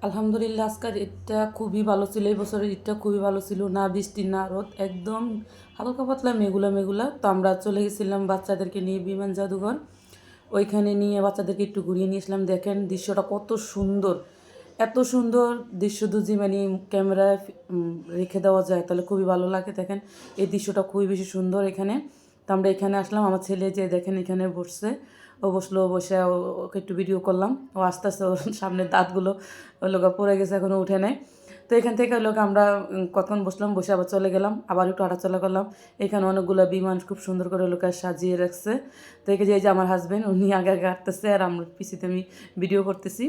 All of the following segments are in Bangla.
আলহামদুলিল্লাহ আজকের ঈদটা খুবই ভালো ছিল। এই বছরের ঈদটা খুবই ভালো ছিল, না বৃষ্টি না রোদ, একদম হালকা পাতলা মেঘুলা মেঘুলা। তো আমরা চলে গেছিলাম বাচ্চাদেরকে নিয়ে বিমান জাদুঘর। ওইখানে নিয়ে বাচ্চাদেরকে একটু ঘুরিয়ে নিয়েছিলাম। দেখেন দৃশ্যটা কত সুন্দর, এত সুন্দর দৃশ্য যদি মানে ক্যামেরায় রেখে দেওয়া যায় তাহলে খুবই ভালো লাগে। দেখেন এই দৃশ্যটা খুবই বেশি সুন্দর এখানে। তো আমরা এখানে আসলাম, আমার ছেলে যে দেখেন এখানে বসছে, ও বসলো, বসে ওকে একটু ভিডিও করলাম। ও আস্তে আস্তে ওর সামনের দাঁতগুলো ওই লোক পড়ে গেছে, এখনও উঠে নেয়। তো এখান থেকে লোক আমরা কতক্ষণ বসলাম, বসে আবার চলে গেলাম, আবার একটু হাঁটাচলা করলাম। এখানে অনেকগুলো বিমান খুব সুন্দর করে লোক সাজিয়ে রাখছে। তো এই যে আমার হাজব্যান্ড উনি আগে আগে হাঁটতেছে আর আমরা পিছিয়ে আমি ভিডিও করতেছি।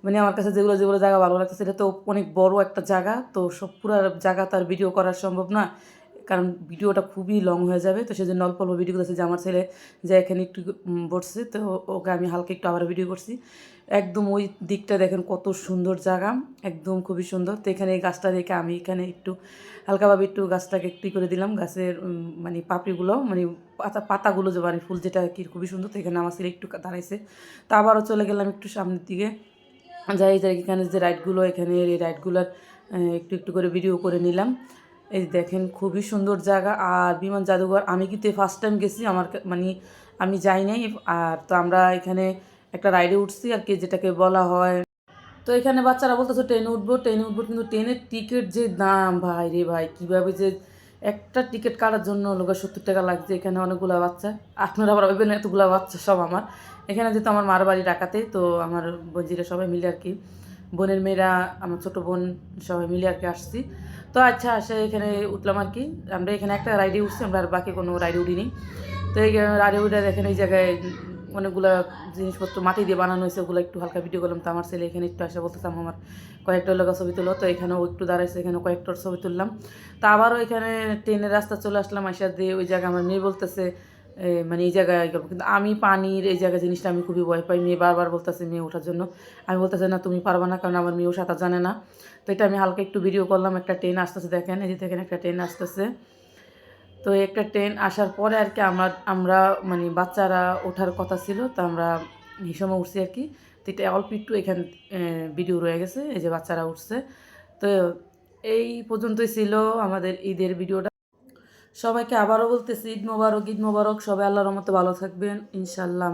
মানে আমার কাছে যেগুলো যেগুলো জায়গা ভালো লাগতেছে, এটা তো অনেক বড় একটা জায়গা, তো সব পুরো জায়গা তার ভিডিও করা সম্ভব না, কারণ ভিডিওটা খুবই লং হয়ে যাবে। তো সেজন্য অল্প অল্প ভিডিও করতেছি। যে আমার ছেলে যে এখানে একটু বসছে, তো ওকে আমি হালকা একটু আবার ভিডিও করছি। একদম ওই দিকটা দেখেন কত সুন্দর জায়গা, একদম খুবই সুন্দর। তো এখানে এই গাছটা রেখে আমি এখানে একটু হালকাভাবে একটু গাছটাকে একটু করে দিলাম। গাছের মানে পাপড়িগুলো মানে পাতাগুলো যে মানে ফুল যেটা কি খুবই সুন্দর। তো এখানে আমার ছেলে একটু দাঁড়াইছে। তো আবারও চলে গেলাম একটু সামনের দিকে, যাই যাই এখানে যে রাইডগুলো, এখানে এই রাইডগুলোর একটু একটু করে ভিডিও করে নিলাম। এই দেখেন খুবই সুন্দর জায়গা। আর বিমান জাদুঘর আমি কিন্তু ফার্স্ট টাইম গেছি, আমার মানে আমি যাই নাই। আর তো আমরা এখানে একটা রাইডে উঠছি আর কি, যেটাকে বলা হয়, তো এখানে বাচ্চারা বলতেছে ট্রেনে উঠবো ট্রেনে উঠবো, কিন্তু ট্রেনের টিকিট যে দাম ভাই রে ভাই, কীভাবে যে একটা টিকিট কাটার জন্য লোক 70 টাকা লাগছে। এখানে অনেকগুলো বাচ্চা, আপনারা আবার ভাবেন এতগুলো বাচ্চা সব আমার এখানে, যেহেতু আমার মার বাড়ি ঢাকাতে, তো আমার বঞ্জিরা সবাই মিলে আর কি, বোনের মেয়েরা, আমার ছোটো বোন সবাই মিলে আর কি আসছি। তো আচ্ছা আসে এখানে উঠলাম আর কি। আমরা এখানে একটা রাইডে উঠছি, আমরা আর বাকি কোনো রাইডে উঠিনি। তো এই রাইডে উঠে দেখেন এই জায়গায় অনেকগুলো জিনিসপত্র মাটি দিয়ে বানানো হয়েছে, ওগুলো একটু হালকা ভিডিও করলাম। তো আমার ছেলে এখানে একটু আসে বলতেছিলাম আমার কয়েকটা লোক ছবি তুলো, তো এখানেও একটু দাঁড়াইছে, এখানে কয়েকটার ছবি তুললাম। তো আবারও এখানে ট্রেনের রাস্তা চলে আসলাম, আসার দিয়ে ওই জায়গায় আমার মেয়ে বলতেছে মানে এই জায়গায় গেলো, কিন্তু আমি পানির এই জায়গা জিনিসটা আমি খুবই ভয় পাই। মেয়ে বারবার বলতেছে মেয়ে ওঠার জন্য, আমি বলতেছে না তুমি পারবা না, কারণ আমার মেয়েও সাঁতার জানে না। তো এটা আমি হালকা একটু ভিডিও করলাম। একটা ট্রেন আসতেছে, দেখেন এই যে দেখেন একটা ট্রেন আসতেছে। তো একটা ট্রেন আসার পরে আর কি আমরা মানে বাচ্চারা ওঠার কথা ছিল, তো আমরা এই সময় উঠছি আর কি। তো এটা অল্প একটু এখান ভিডিও রয়ে গেছে, এই যে বাচ্চারা উঠছে। তো এই পর্যন্তই ছিল আমাদের ঈদের ভিডিওটা। সবাইকে আবারও বলতেছি ঈদ মোবারক, ঈদ মোবারক। সবাই আল্লাহর রহমতে ভালো থাকবেন ইনশাল্লাহ।